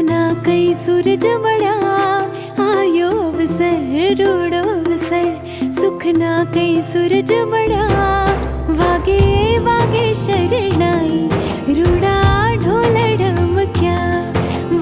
ना कई सूरज बड़ा आयो अवसर रूड़ो अवसर सुख ना कई सूरज बड़ा वागे वागे शरणाई रूड़ा ढोल ढमक्या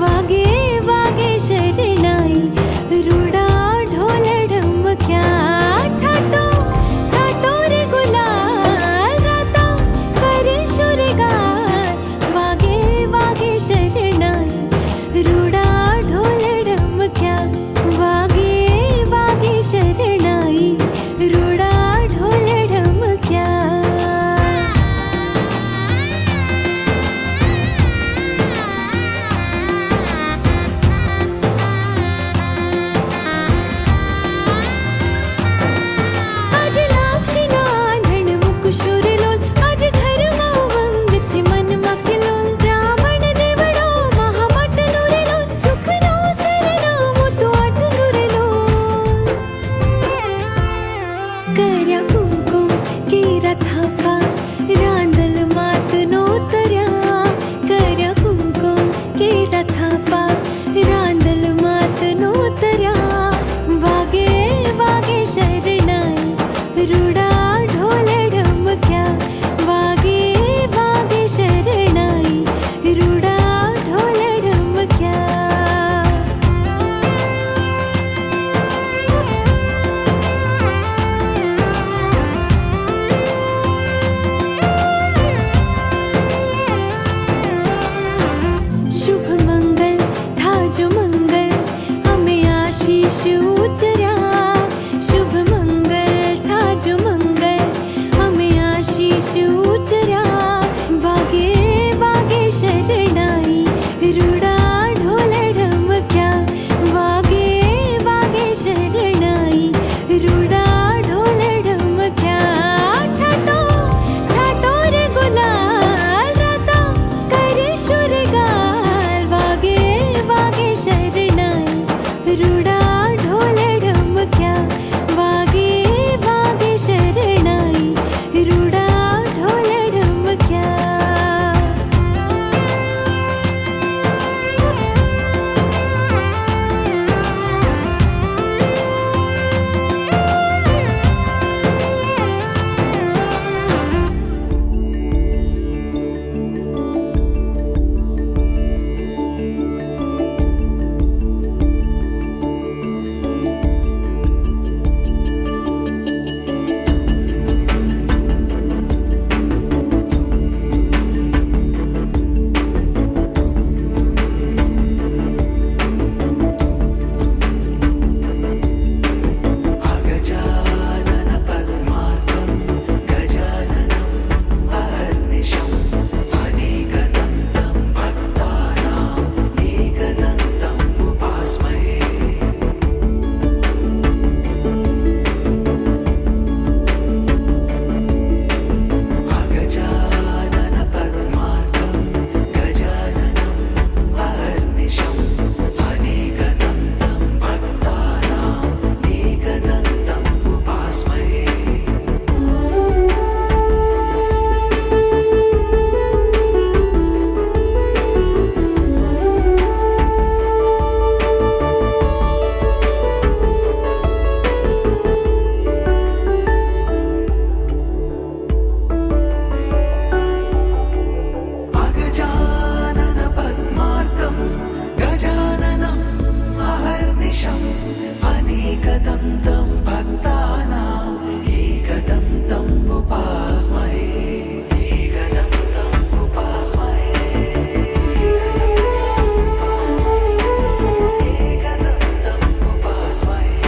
वागे वागे शरणाई रूड़ा ढोल ढमक्या छाटो छाटो रे गुलाल राता करे शुरगार वागे वागे शरणाई रूड़ा ढोल ढमक्या वागे वागे शरणाई रूड़ा ढोल ढमक्या आज लापशी ना आंधण मुकुशोर लोल आज घर मा उमंग छे मन मा किलोल ब्राह्मण देवड़ो महामट नुरे लोल सुख नो सरनामो तो आठ नुरे लोल कर्या कुमकुम केरा थापा रांदल मात नो तरया कर्या कुमकुम केरा थापा रांदल मात नो तरया वागे वागे शरणाई रूड़ा ढोल ढमक्या वागे वागे शरणाई रूड़ा ढोल ढमक्या शुभ मंगल था जो मंगल हमें आशीष उचरा शुभ मंगल था जो मंगल हमें आशीष उचरा वागे वागे शरणाई रूड़ा ढोल ढमक्या वागे वागे शरणाई रूड़ा ढोल ढमक्या छाटो छाटो रे गुलाल राता करे शुरगार वागे वागे शरणाई रूड़ा ढोल ढमक्या वागे वागे शरणाई रूड़ा ढोल ढमक्या अगजानन पद्मार्कं गजाननम् अहर्निशम् अनेकदन्तं भक्तानाम् एकदन्तम् उपास्महे अगजानन पद्मार्कं गजाननम् अहर्निशम् अनेकदन्तं भक्तानाम् एकदन्तम् उपास्महे अगजानन पद्मार्कं गजाननम् अहर्निशम् अनेकदन्तं भक्तानाम् एकदन्तम् उपास्महे एकदन्तम् उपास्महे एकदन्तम् उपास्महे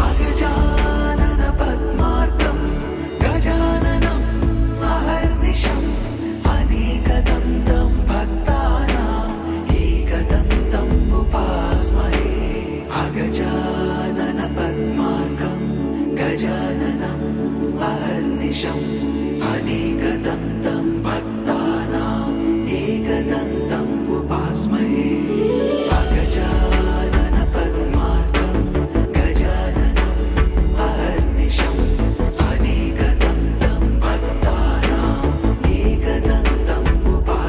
अगजानन पद्मार्कं गजाननम् अहर्निशम् अनेकदन्तं भक्तानाम् एकदन्तम् उपास्महे अगजानन पद्मार्कं गजाननम् अहर्निशम् अनेकदन्तं भक्तानाम् एकदन्तम् उपास्महे अगजानन पद्मार्कं गजाननम् अहर्निशम् अनेकदन्तं भक्तानाम् एकदन्तम् उपास्महे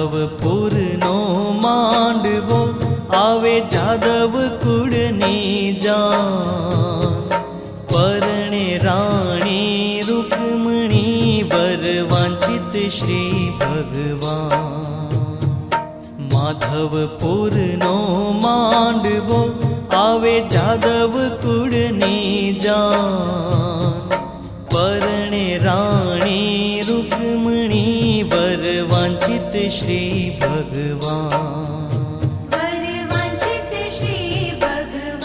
માધવપુરનો માંડવો આવે જાદવ કુળની જાન પરણે રાણી રૂકમણી વર વાંછિત શ્રી ભગવાન માધવપુરનો માંડવો આવે જાદવ કુળની જાન પરણે રાણી રૂકમણી વર વાંછિત શ્રી ભગવાન વરવાંછિત શ્રી ભગવાન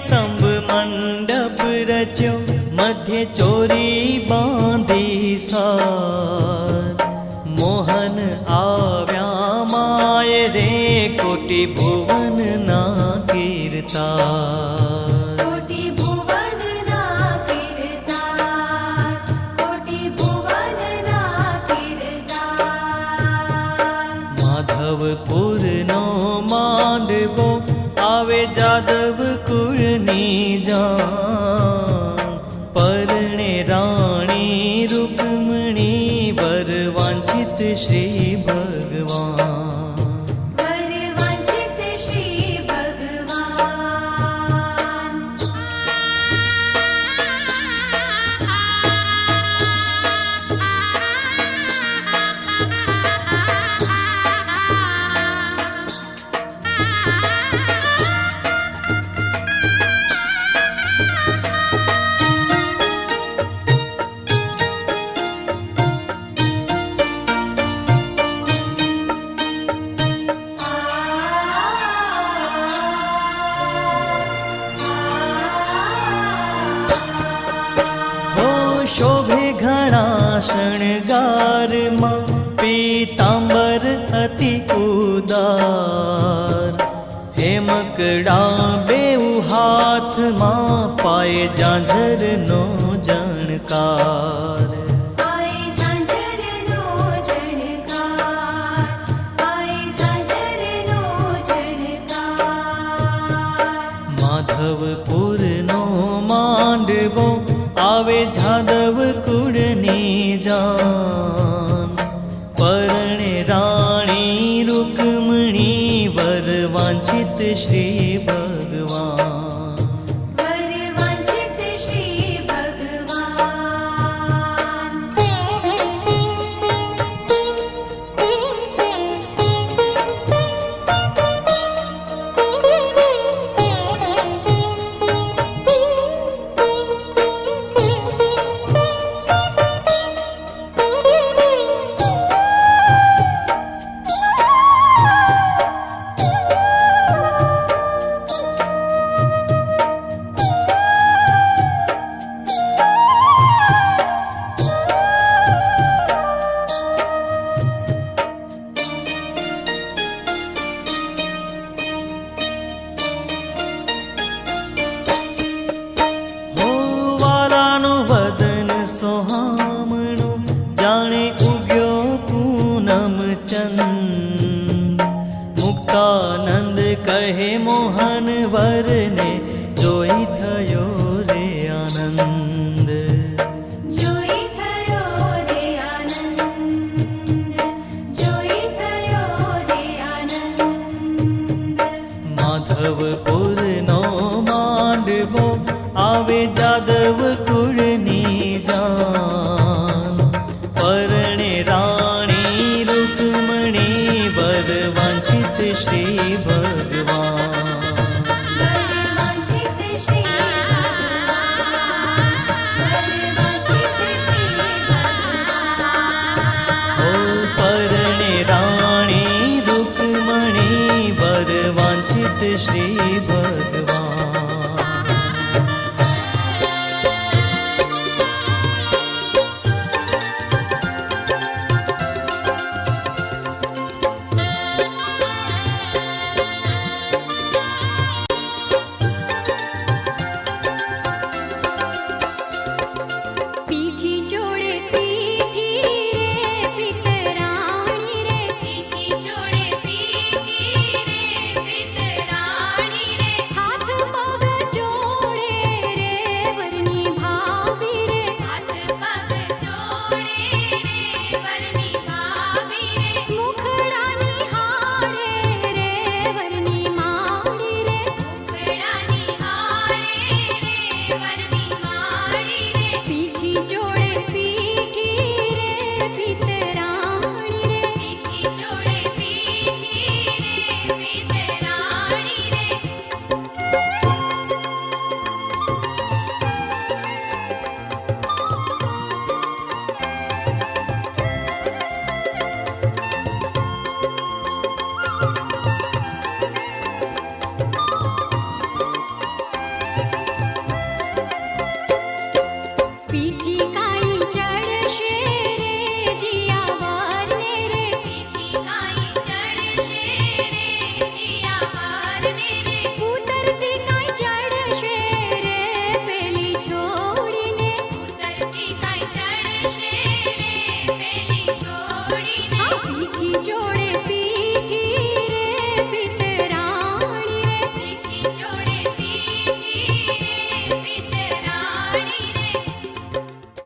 સ્તંભ મંડપ રચ્યો મધ્ય ચોરી બાંધી સાર મોહન આવ્યા માય રે કોટી ભુવન ના કીર્તાર કોટી ભુવનના કીર્તાર કોટી ભુવનના કીર્તાર માધવપુરનો માંડવો આવે જાદવ કુળની જાન પરણે રાણી રૂકમણી વર વાંછિત શ્રી ભગવાન વરવાંછિત શ્રી ભગવાન શોભે ઘણા શણગારમાં પીતાંબર અતિ ઉદાર હેમકડા બેઉ હાથમાં પાય ઝાંઝરનો જણકાર આય ઝાંઝરનો જણકાર આય ઝાંઝરનો જણકાર માધવપુરનો માંડવો આવે જાદવ કુળની જાન પરણે રાણી રૂકમણી વર વાંછિત શ્રી ભગવાન વરવાંછિત શ્રી ભગવાન સોહામણું જાણે ઉગ્યો પૂનમ ચંદ મુક્તાનંદ કહે મોહન વરને